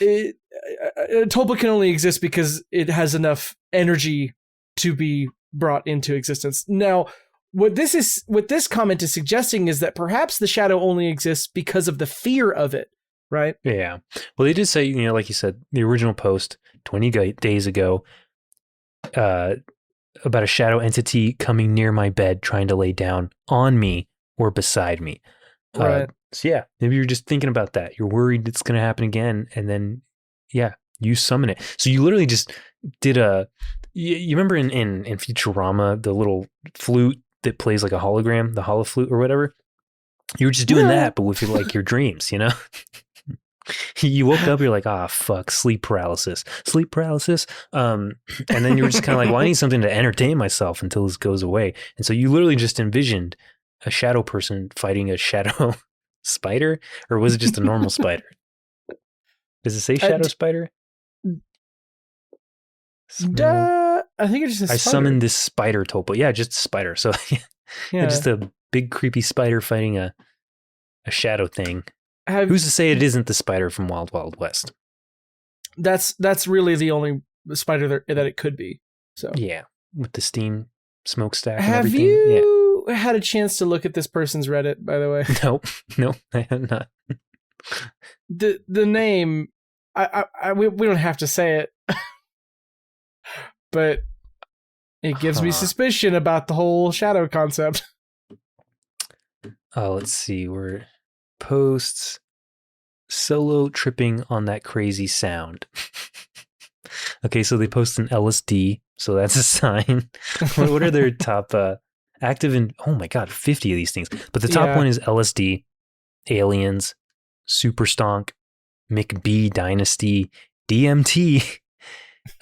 tulpa can only exist because it has enough energy to be brought into existence. Now, what this comment is suggesting is that perhaps the shadow only exists because of the fear of it, right? Yeah. Well, they did say, like you said, the original post 20 days ago, about a shadow entity coming near my bed, trying to lay down on me or beside me. Right. So yeah, maybe you're just thinking about that. You're worried it's going to happen again. And then, you summon it. So you literally just did you remember in Futurama, the little flute that plays like a hologram, the holoflute or whatever? You were just doing that, but with your dreams, You woke up, you're like, fuck, sleep paralysis. And then you were just kind of like, well, I need something to entertain myself until this goes away. And so you literally just envisioned a shadow person fighting a shadow spider, or was it just a normal spider? Does it say shadow spider? I think it's just a spider. I summoned this spider tulpa. Yeah, just a spider. So just a big creepy spider fighting a shadow thing. Who's to say it isn't the spider from Wild Wild West? That's really the only spider that it could be. So yeah, with the steam smokestack. Have you had a chance to look at this person's Reddit, by the way? Nope, I have not. The name, we don't have to say it, but it gives me suspicion about the whole shadow concept. Let's see. We're posts solo tripping on that crazy sound. Okay, so they post an LSD, so that's a sign. What are their top active in? Oh my god, 50 of these things. But the top one is LSD, aliens, super stonk, McBee dynasty, DMT,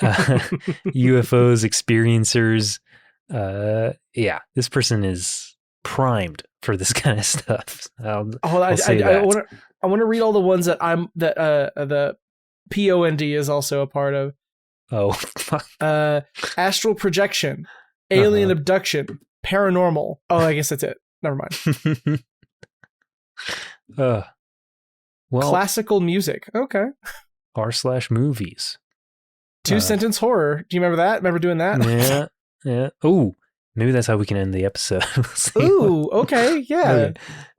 UFOs, experiencers. This person is primed for this kind of stuff. I want to read all the ones that the POND is also a part of. Oh, astral projection, alien abduction, paranormal. Oh, I guess that's it. Never mind. Well, classical music. Okay. r/movies. 2-sentence horror. Do you remember that? Remember doing that? Yeah. Oh, maybe that's how we can end the episode. Ooh, okay, yeah. Okay.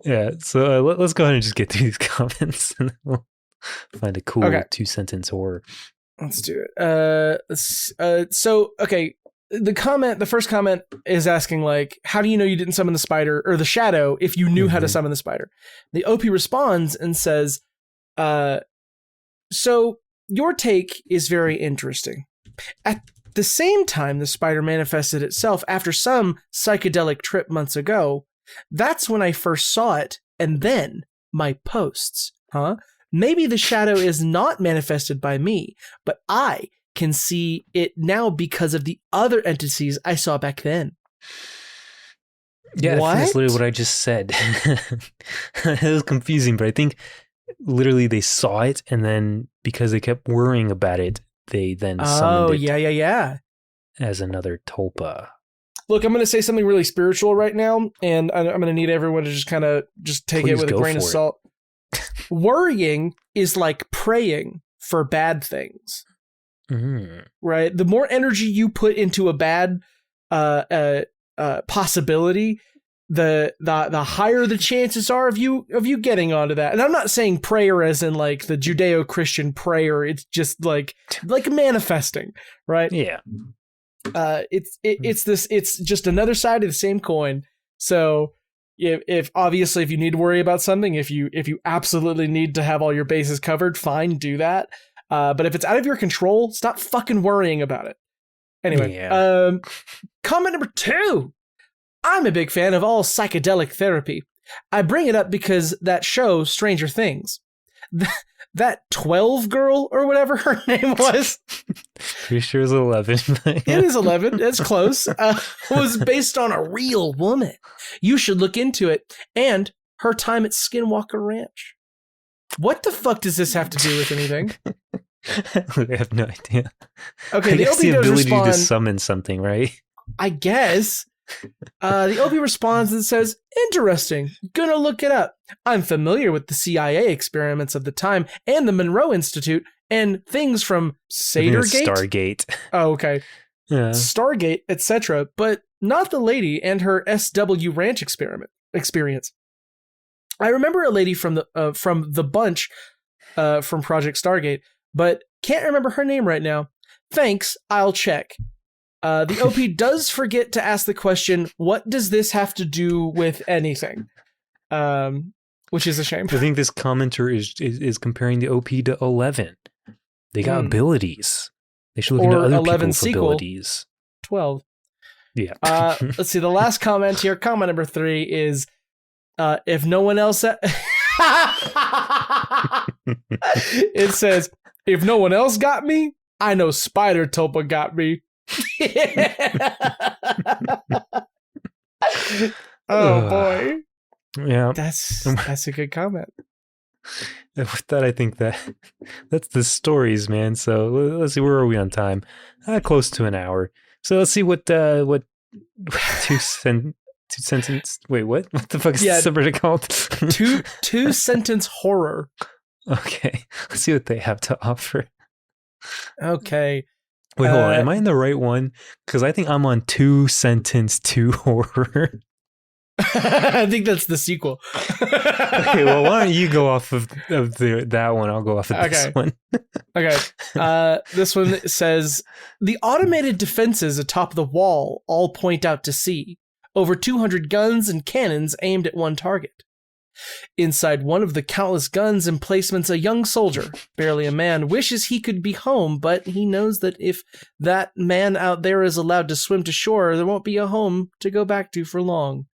Yeah, so let's go ahead and just get through these comments and we'll find a cool 2-sentence horror. Let's do it. So, okay, the first comment is asking, like, how do you know you didn't summon the spider or the shadow if you knew how to summon the spider? The OP responds and says, so your take is very interesting. At the same time the spider manifested itself after some psychedelic trip months ago, that's when I first saw it, and then my posts. Maybe the shadow is not manifested by me, but I can see it now because of the other entities I saw back then. Yeah, I think that's literally what I just said. It was confusing, but I think literally they saw it, and then because they kept worrying about it, they then summoned it as another Tulpa. Look, I'm going to say something really spiritual right now, and I'm going to need everyone to just kind of just take it with a grain of salt. Worrying is like praying for bad things. Right? The more energy you put into a bad possibility, the higher the chances are of you getting onto that. And I'm not saying prayer as in like the Judeo-Christian prayer. It's just like manifesting, right? Yeah. It's just another side of the same coin. So if obviously if you need to worry about something, if you absolutely need to have all your bases covered, fine, do that. But if it's out of your control, stop fucking worrying about it. Anyway, comment number 2. I'm a big fan of all psychedelic therapy. I bring it up because that show, Stranger Things, that 12 girl or whatever her name was. Pretty sure it's 11. It is 11. It's close. Was based on a real woman. You should look into it. And her time at Skinwalker Ranch. What the fuck does this have to do with anything? I have no idea. Okay, the OP the ability to summon something, right? I guess. The OP responds and says, interesting, gonna look it up. I'm familiar with the CIA experiments of the time and the Monroe Institute and things from Stargate. Oh, okay. Yeah. Stargate, etc., but not the lady and her SW Ranch experience. I remember a lady from the bunch from Project Stargate, but can't remember her name right now. Thanks, I'll check. The OP does forget to ask the question, what does this have to do with anything? Which is a shame. I think this commenter is comparing the OP to 11. They got abilities. They should look into other people's abilities. 12. Yeah. Let's see, the last comment here, comment number 3 is, if no one else... It says, if no one else got me, I know Spider Tulpa got me. Oh boy. Yeah. That's a good comment. With that, I think that's the stories, man. So let's see, where are we on time? Close to an hour. So let's see what two sentence. Wait, what? What the fuck is this subreddit called? two sentence horror. Okay, let's see what they have to offer. Okay. Wait, hold on. Am I in the right one? Because I think I'm on 2 sentence 2 horror. I think that's the sequel. Okay, well, why don't you go off of that one? I'll go off of this one. Okay. This one says, the automated defenses atop the wall all point out to sea. Over 200 guns and cannons aimed at one target. Inside one of the countless guns emplacements, a young soldier, barely a man, wishes he could be home, but he knows that if that man out there is allowed to swim to shore, there won't be a home to go back to for long.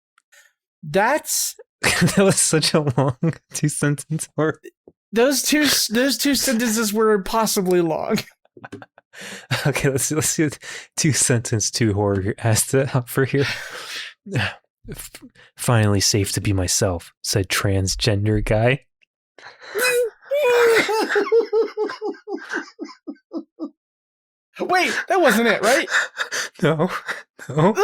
That was such a long 2 sentence word. Those two sentences were impossibly long. Okay, let's see what 2 sentence 2 horror has to offer here. Finally safe to be myself, said transgender guy. Wait, that wasn't it, right? No. Oh,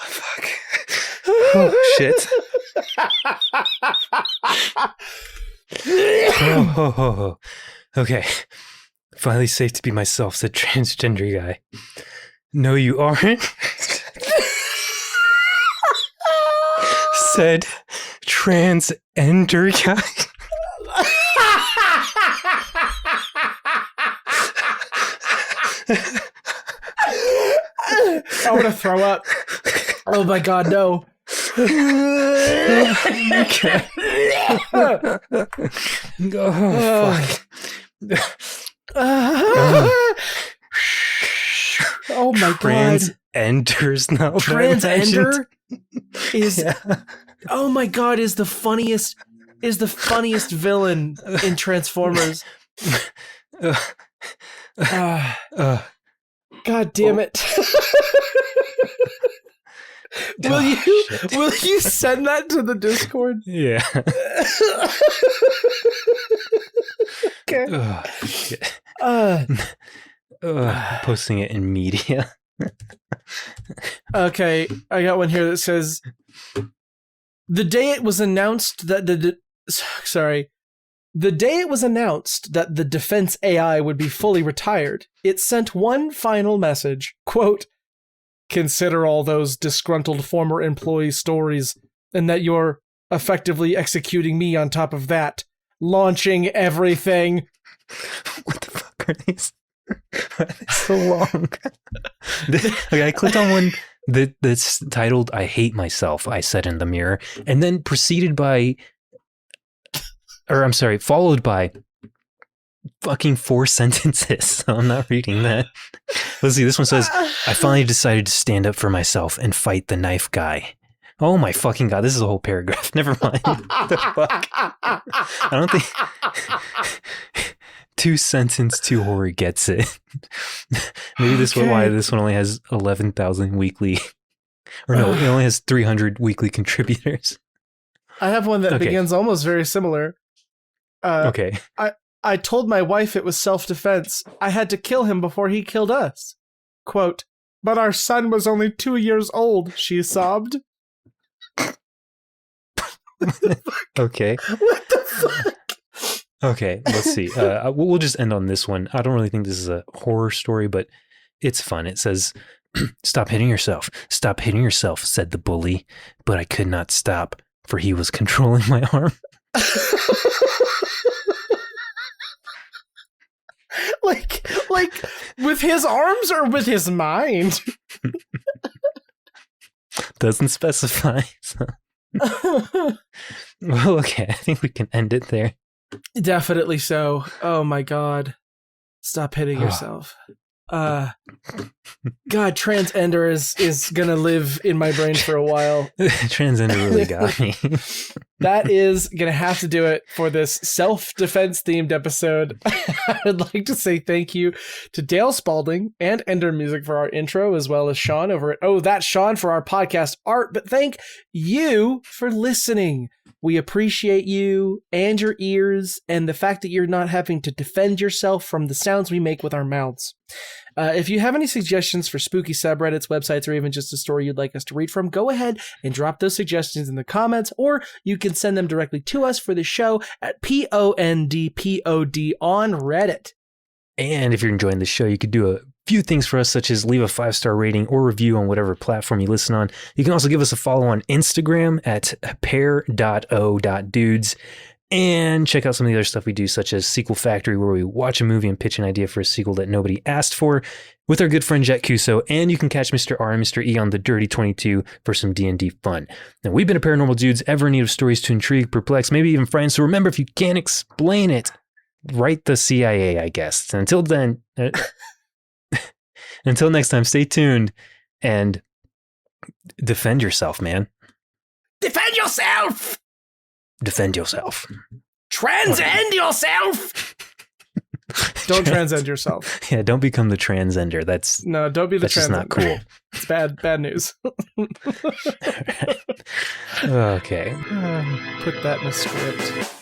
fuck. Oh, shit. Oh. Okay. Finally safe to be myself, said transgender guy. No, you aren't. Said transgender guy. I want to throw up. Oh my god, no. Okay. Fuck. Oh my god. Trans-enders now. Trans-ender is oh my god, is the funniest villain in Transformers. God damn it. Will you send that to the Discord? Yeah. Okay. Posting it in media. Okay, I got one here that says the day it was announced that the defense AI would be fully retired, it sent one final message, quote, "Consider all those disgruntled former employee stories, and that you're effectively executing me on top of that, launching everything." What the fuck are these? It's so long. Okay, I clicked on one that's titled "I hate myself," I said in the mirror, and then followed by fucking 4 sentences. So I'm not reading that. Let's see. This one says, "I finally decided to stand up for myself and fight the knife guy." Oh my fucking god! This is a whole paragraph. Never mind. What the fuck? I don't think 2-sentence 2 horror gets it. Maybe this is why this one only has 11,000 weekly, or no, it only has 300 weekly contributors. I have one that begins almost very similar. Okay. I told my wife it was self-defense. I had to kill him before he killed us. Quote, "But our son was only 2 years old," she sobbed. Okay. What the fuck? Okay, let's see. We'll just end on this one. I don't really think this is a horror story, but it's fun. It says, "Stop hitting yourself. Stop hitting yourself," said the bully. But I could not stop, for he was controlling my arm. like with his arms or with his mind? Doesn't specify. So. Well, okay. I think we can end it there. Definitely so. Oh my god. Stop hitting yourself. God, Transender is gonna live in my brain for a while. Transender really got me. That is gonna have to do it for this self-defense themed episode. I would like to say thank you to Dale Spalding and Ender Music for our intro, as well as Sean over at That's Sean for our podcast art. But thank you for listening. We appreciate you and your ears and the fact that you're not having to defend yourself from the sounds we make with our mouths. If you have any suggestions for spooky subreddits, websites, or even just a story you'd like us to read from, go ahead and drop those suggestions in the comments, or you can send them directly to us for the show at PONDPOD on Reddit. And if you're enjoying the show, you could do a few things for us, such as leave a 5-star rating or review on whatever platform you listen on. You can also give us a follow on Instagram at pair.o.dudes. And check out some of the other stuff we do, such as Sequel Factory, where we watch a movie and pitch an idea for a sequel that nobody asked for, with our good friend Jack Cuso. And you can catch Mr. R and Mr. E on the Dirty 22 for some D&D fun. Now, we've been a Paranormal Dudes, ever in need of stories to intrigue, perplex, maybe even frighten. So remember, if you can't explain it, write the CIA, I guess. And until then, until next time, stay tuned and defend yourself, man. Defend yourself! Defend yourself. Transcend yourself! Don't transcend yourself. Yeah, don't become the transender. Don't be the transender. That's just not cool. It's bad news. Okay. Put that in a script.